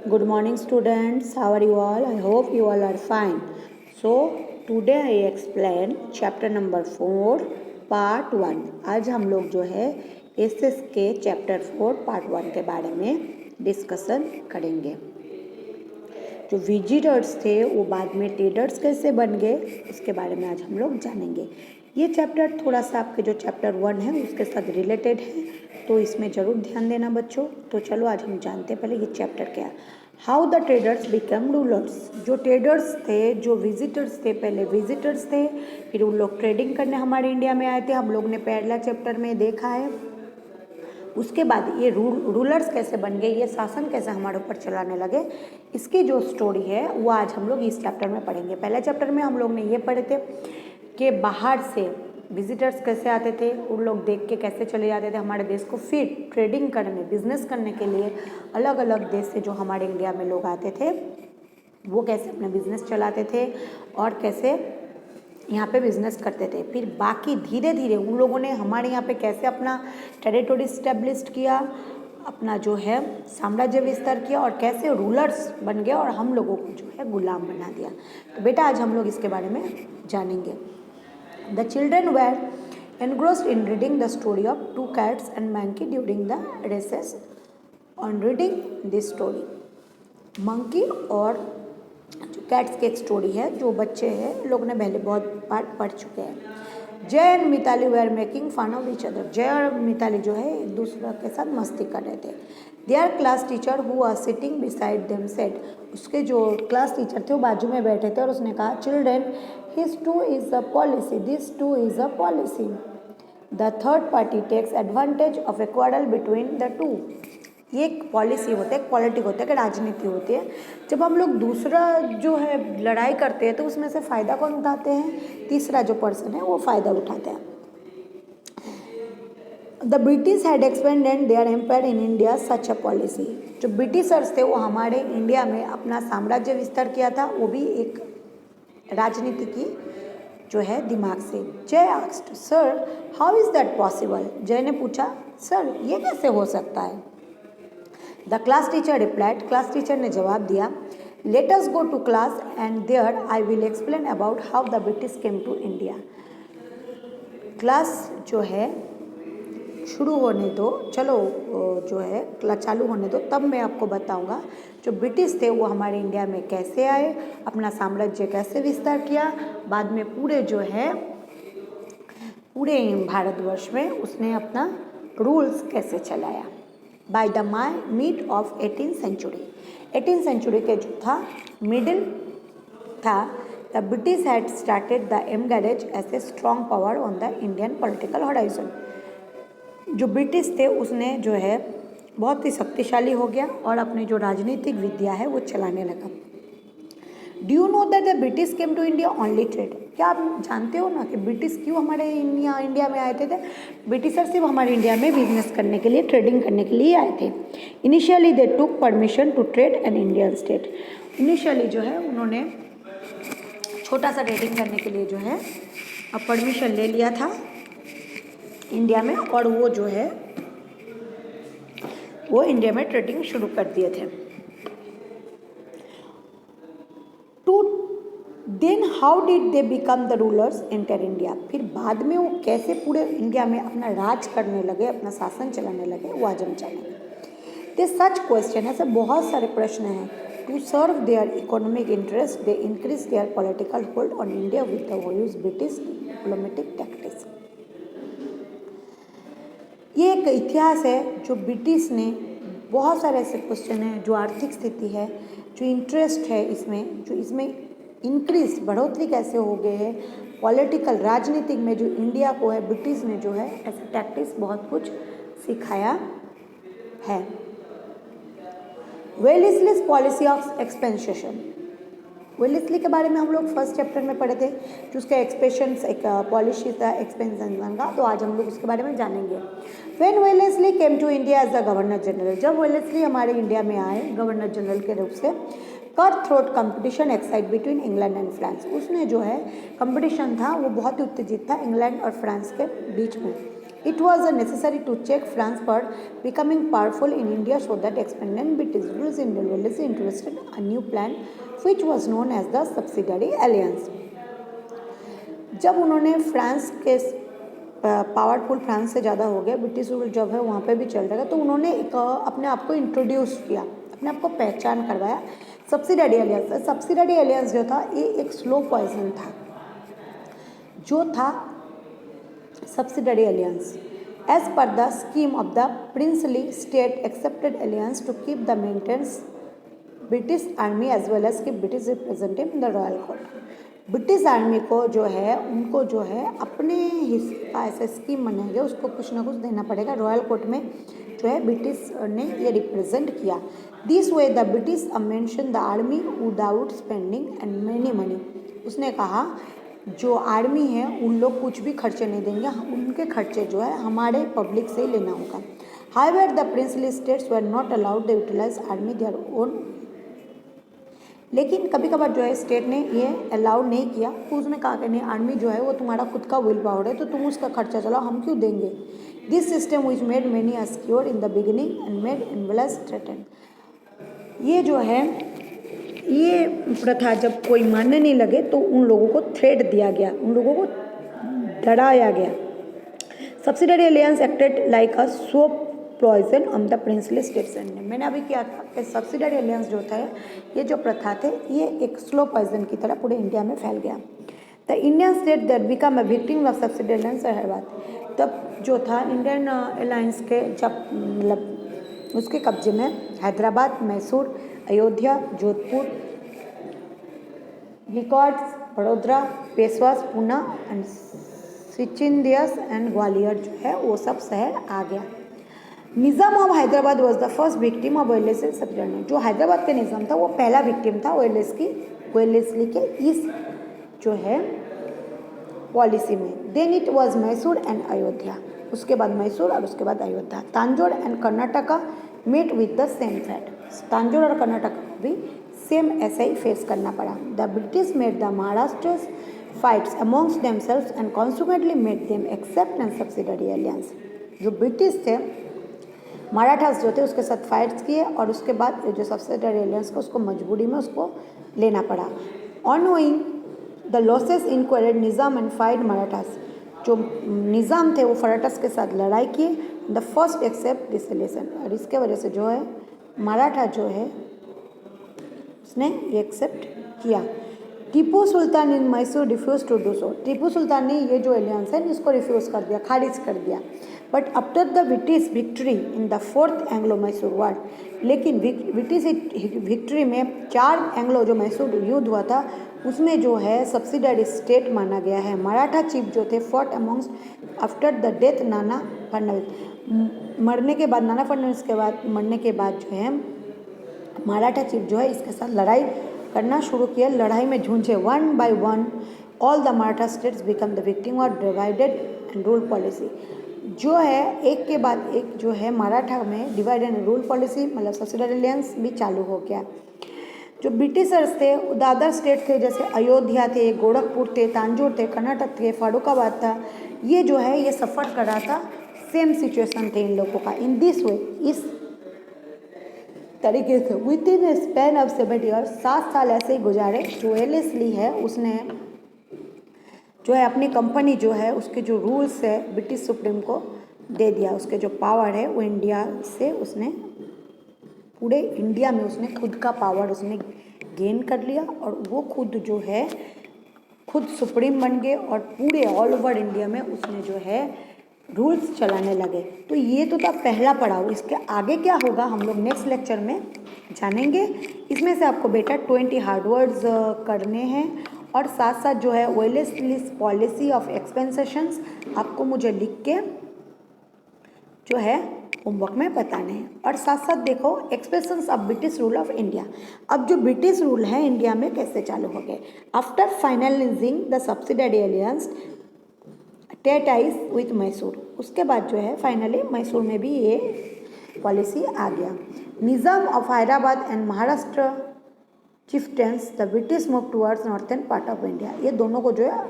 Good morning, students. How are you all? I hope you all are fine. So, today I explain chapter number 4, part 1. आज हम लोग जो है SS के chapter 4, part 1 के बारे में डिस्कशन करेंगे। जो विजिटर्स थे वो बाद में ट्रेडर्स कैसे बन गए उसके बारे में आज हम लोग जानेंगे। ये चैप्टर थोड़ा सा आपके जो चैप्टर 1 है उसके साथ रिलेटेड है, तो इसमें ज़रूर ध्यान देना बच्चों। तो चलो आज हम जानते हैं पहले ये चैप्टर क्या है। How the traders become rulers. जो ट्रेडर्स थे, जो विजिटर्स थे, पहले विजिटर्स थे, फिर उन लोग ट्रेडिंग करने हमारे इंडिया में आए थे, हम लोग ने पहला चैप्टर में देखा है। उसके बाद ये रूलर्स कैसे बन गए, ये शासन कैसे हमारे ऊपर चलाने लगे, इसकी जो स्टोरी है वो आज हम लोग इस चैप्टर में पढ़ेंगे। पहले चैप्टर में हम लोग ने ये पढ़े थे कि बाहर से विजिटर्स कैसे आते थे, उन लोग देख के कैसे चले जाते थे हमारे देश को, फिर ट्रेडिंग करने, बिजनेस करने के लिए अलग अलग देश से जो हमारे इंडिया में लोग आते थे वो कैसे अपना बिजनेस चलाते थे और कैसे यहाँ पे बिजनेस करते थे। फिर बाकी धीरे धीरे उन लोगों ने हमारे यहाँ पे कैसे अपना टेरिटोरी स्टेब्लिश किया, अपना जो है साम्राज्य विस्तार किया और कैसे रूलर्स बन गए और हम लोगों को जो है गुलाम बना दिया। तो बेटा आज हम लोग इसके बारे में जानेंगे। The children were engrossed in reading the story of two cats and monkey during the recess. On reading this story, monkey और जो कैट्स की एक स्टोरी है, जो बच्चे हैं लोग ने पहले बहुत बार पढ़ चुके हैं। Jay and Mitali were making fun of each other. Jay और मिताली जो है एक दूसरे के साथ मस्ती कर रहे थे। Their class teacher who are sitting beside them said. उसके जो क्लास टीचर थे वो बाजू में बैठे थे और उसने कहा, children this too is a policy, this too is a policy, the third party takes advantage of a quarrel between the two. ये एक पॉलिसी होता है, एक पॉलिटिक होता है, कि राजनीति होती है। जब हम लोग दूसरा जो है लड़ाई करते हैं तो उसमें से फ़ायदा कौन उठाते हैं? तीसरा जो पर्सन है वो फ़ायदा उठाते हैं। The British had expanded their empire in India such a policy. जो ब्रिटिशर्स थे वो हमारे इंडिया में अपना साम्राज्य विस्तार किया था, वो भी एक राजनीति की जो है दिमाग से। Jay asked, sir how is that possible. Jay ने पूछा, सर ये कैसे हो सकता है? The class teacher replied, class teacher ने जवाब दिया, let us go to class and there I will explain about how the British came to India. Class जो है शुरू होने दो, चलो जो है क्लास चालू होने दो, तब मैं आपको बताऊंगा जो ब्रिटिश थे वो हमारे इंडिया में कैसे आए, अपना साम्राज्य कैसे विस्तार किया, बाद में पूरे जो है पूरे भारतवर्ष में उसने अपना रूल्स कैसे चलाया। By the mid of 18th century, 18th century के जो था मिडिल था, the British had started the emerge as a strong power on the Indian political horizon. जो ब्रिटिश थे उसने जो है बहुत ही शक्तिशाली हो गया और अपनी जो राजनीतिक विद्या है वो चलाने लगा। Do you know that the British came to India only trade. क्या आप जानते हो ना कि ब्रिटिश क्यों हमारे इंडिया में आए थे? ब्रिटिशर सिर्फ हमारे इंडिया में बिजनेस करने के लिए, ट्रेडिंग करने के लिए आए थे। Initially they took permission to trade an Indian state. Initially जो है उन्होंने छोटा सा ट्रेडिंग करने के लिए जो है परमिशन ले लिया था इंडिया में, और वो जो है वो इंडिया में ट्रेडिंग शुरू कर दिए थे। Too then how did they become the rulers enter India. फिर बाद में वो कैसे पूरे इंडिया में अपना राज करने लगे, अपना शासन चलाने लगे, वो आज हम जानेंगे। दे सच क्वेश्चन, ऐसे बहुत सारे प्रश्न हैं। To serve their economic interest they increase their political hold on India with the use British diplomatic tactics. ये एक इतिहास है जो ब्रिटिश ने, बहुत सारे ऐसे क्वेश्चन हैं, जो आर्थिक स्थिति है, जो इंटरेस्ट है इसमें, जो इसमें इंक्रीज बढ़ोतरी कैसे हो गए है पॉलिटिकल राजनीतिक में, जो इंडिया को है ब्रिटिश ने जो है ऐसे टैक्टिक्स बहुत कुछ सिखाया है। वेलेस्लीज पॉलिसी ऑफ एक्सपेंशन। वेलेस्ली के बारे में हम लोग फर्स्ट चैप्टर में पढ़े थे, जो उसका एक्सपेंशन एक पॉलिसी था एक्सपेंशन का, तो आज हम लोग उसके बारे में जानेंगे। When Wellesley came to India as the governor general. जब वेलेस्ली हमारे इंडिया में आए गवर्नर जनरल के रूप से, cut throat competition excite between England and France. उसने जो है कंपटीशन था वो बहुत ही उत्तेजित था इंग्लैंड और फ्रांस के बीच में। It was necessary to check France for becoming powerful in India so that expanded British rules in Wales interested a new plan which was known as the Subsidiary Alliance. जब उन्होंने France के powerful France से ज़्यादा हो गया, British rule जब है वहाँ पे भी चल रहा था, तो उन्होंने एक अपने आप को इंट्रोड्यूस किया, अपने आप को पहचान करवाया सब्सिडारी एलियंस। सब्सिडारी एलियंस जो था ये एक स्लो पॉइजन था, जो था subsidiary alliance as per the scheme of the princely state accepted alliance to keep the maintenance British army as well as keep British representative in the royal court. British army को जो है उनको जो है अपने हिस्से का ऐसा स्कीम बनाया गया, उसको कुछ ना कुछ देना पड़ेगा। रॉयल कोर्ट में जो है ब्रिटिश ने ये रिप्रेजेंट किया। This way the British mention the army without spending and many money. उसने कहा जो आर्मी है उन लोग कुछ भी खर्चे नहीं देंगे, उनके खर्चे जो है हमारे पब्लिक से ही लेना होगा। However the princely states were not allowed the utilize army their own. लेकिन कभी कभार जो है स्टेट ने ये अलाउ नहीं किया, तो उसने कहा कि नहीं आर्मी जो है वो तुम्हारा खुद का विल पावर है, तो तुम उसका खर्चा चलाओ, हम क्यों देंगे। This system which made many obscure in the beginning and made invalids threatened. ये जो है ये प्रथा जब कोई मानने नहीं लगे तो उन लोगों को थ्रेट दिया गया, उन लोगों को डराया गया। Subsidiary alliance acted like a slow poison on the princely states. मैंने अभी किया था कि सब्सिडरी एलियंस जो था ये जो प्रथा थे ये एक स्लो पॉइजन की तरह पूरे इंडिया में फैल गया। The Indian state that become a victim of subsidiary aliens Hyderabad. तब जो था इंडियन अलायंस के जब मतलब उसके कब्जे में Hyderabad, Mysore, Ayodhya, Jodhpur, records, Vadodara, Peshwas, Poona and Scindias and Gwalior जो है वो सब शहर आ गया। Nizam of Hyderabad was the first victim of Wellesley subsidiary. जो हैदराबाद के निज़ाम था वो पहला विक्टिम था वेलेस्ली के इस जो है पॉलिसी में। Then it was Mysore and Ayodhya, उसके बाद मैसूर और उसके बाद Ayodhya. Tanjore and Karnataka met with the same fate. Tanjore और कर्नाटका को भी सेम ऐसा ही फेस करना पड़ा। The British made the Maharashtra fights amongst themselves and consequently made them accept and subsidiary alliance. जो ब्रिटिश थे मराठास जो थे उसके साथ फाइट्स किए और उसके बाद जो सब्सिडरी एलियंस को उसको मजबूरी में उसको लेना पड़ा। On going the losses inquired Nizam and fight Marathas. जो निज़ाम थे वो मराठास के साथ लड़ाई किए। The first accept this alliance, और इसके वजह से जो है मराठा जो है उसने ये एक्सेप्ट किया। Tipu Sultan in Mysore refuse to do so. Tipu Sultan ने ये जो एलियंस है इसको रिफ्यूज़ कर दिया, खारिज कर दिया। But after the British victory in the fourth Anglo Mysore war, लेकिन ब्रिटिश विक्ट्री में 4 एंग्लो जो मैसूर युद्ध हुआ था उसमें जो है सब्सिडरी स्टेट माना गया है। मराठा चीफ जो थे fought amongst after the death Nana Phadnavis. मरने के बाद नाना फडणवीस के बाद मरने के बाद जो है मराठा चीफ जो है इसके साथ लड़ाई करना शुरू किया। लड़ाई में झूंझे। 1 by 1 all the Maratha states become the victim of divided and rule policy. जो है एक के बाद एक जो है मराठा में डिवाइड एंड रूल पॉलिसी मतलब सब्सिडरी एलियंस भी चालू हो गया। जो ब्रिटिशर्स थे वो अदर स्टेट थे जैसे अयोध्या थे, गोरखपुर थे, तांजोर थे, कर्नाटक थे, फारुखाबाद था, ये जो है ये सफ़र कर रहा था। सेम सिचुएशन थे इन लोगों का। इन दिस वे, इस तरीके से with in span of 7 years, 7 साल ऐसे ही गुजारे। जो वेलेस्ली है उसने जो है अपनी कंपनी जो है उसके जो रूल्स है ब्रिटिश सुप्रीम को दे दिया। उसके जो पावर है वो इंडिया से उसने पूरे इंडिया में उसने खुद का पावर उसने गेन कर लिया और वो खुद जो है खुद सुप्रीम बन गए और पूरे ऑल ओवर इंडिया में उसने जो है रूल्स चलाने लगे। तो ये तो था पहला पड़ाव। इसके आगे क्या होगा हम लोग नेक्स्ट लेक्चर में जानेंगे। इसमें से आपको बेटा 20 हार्ड वर्ड्स करने हैं और साथ साथ जो है वेलेस्लीज पॉलिसी ऑफ एक्सपेंसेशंस आपको मुझे लिख के जो है होमवर्क में बताने हैं। और साथ साथ देखो expressions of British rule of India. अब जो ब्रिटिश रूल है इंडिया में कैसे चालू हो गए। After finalising the subsidiary alliance treaties with Mysore, उसके बाद जो है फाइनली मैसूर में भी ये पॉलिसी आ गया। Nizam of Hyderabad and Maharashtra chieftains the British move towards northern part of India. ये दोनों को जो है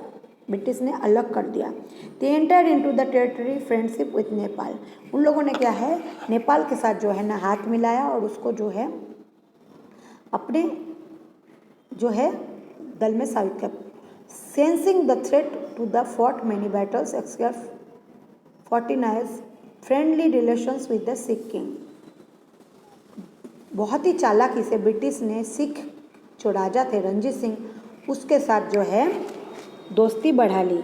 ब्रिटिश ने अलग कर दिया। They enter into the territory friendship with Nepal. उन लोगों ने क्या है नेपाल के साथ जो है ना हाथ मिलाया और उसको जो है अपने जो है दल में शामिल किया। Sensing the threat to the fought many battles except fortified friendly relations with the Sikh king. बहुत ही चालाकी से ब्रिटिश ने सिख जो राजा थे रणजीत सिंह उसके साथ जो है दोस्ती बढ़ा ली।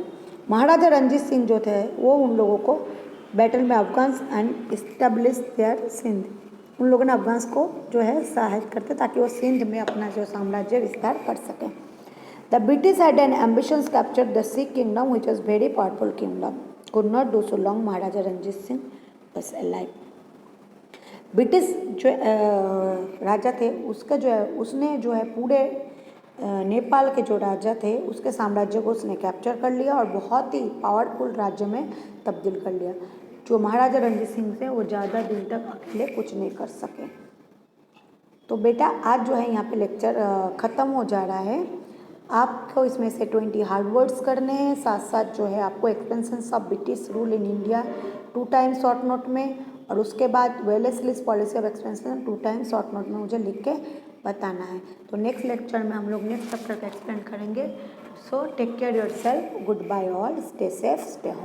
महाराजा रणजीत सिंह जो थे वो उन लोगों को बैटल में Afghans and establish their Sindh. उन लोगों ने अफगान्स को जो है सहायता करते ताकि वो सिंध में अपना जो साम्राज्य विस्तार कर सकें। The British had an ambitions capture the Sikh kingdom which was very powerful kingdom could not do so long Maharaja Ranjit Singh was alive. British जो राजा थे उसका जो है उसने जो है पूरे नेपाल के जो राजा थे उसके साम्राज्य को उसने कैप्चर कर लिया और बहुत ही पावरफुल राज्य में तब्दील कर लिया। जो महाराजा रणजीत सिंह थे वो ज़्यादा दिन तक अकेले कुछ नहीं कर सके। तो बेटा आज जो है यहाँ पे लेक्चर ख़त्म हो जा रहा है। आपको इसमें से 20 हार्ड वर्ड्स करने हैं, साथ साथ जो है आपको expansions of British rule in India 2 times short note में और उसके बाद Wellesley's policy of expansion 2 times short note में मुझे लिख के बताना है। तो नेक्स्ट लेक्चर में हम लोग नेक्स्ट चैप्टर का एक्सप्लेन करेंगे। So take care yourself, goodbye all, stay safe, stay home.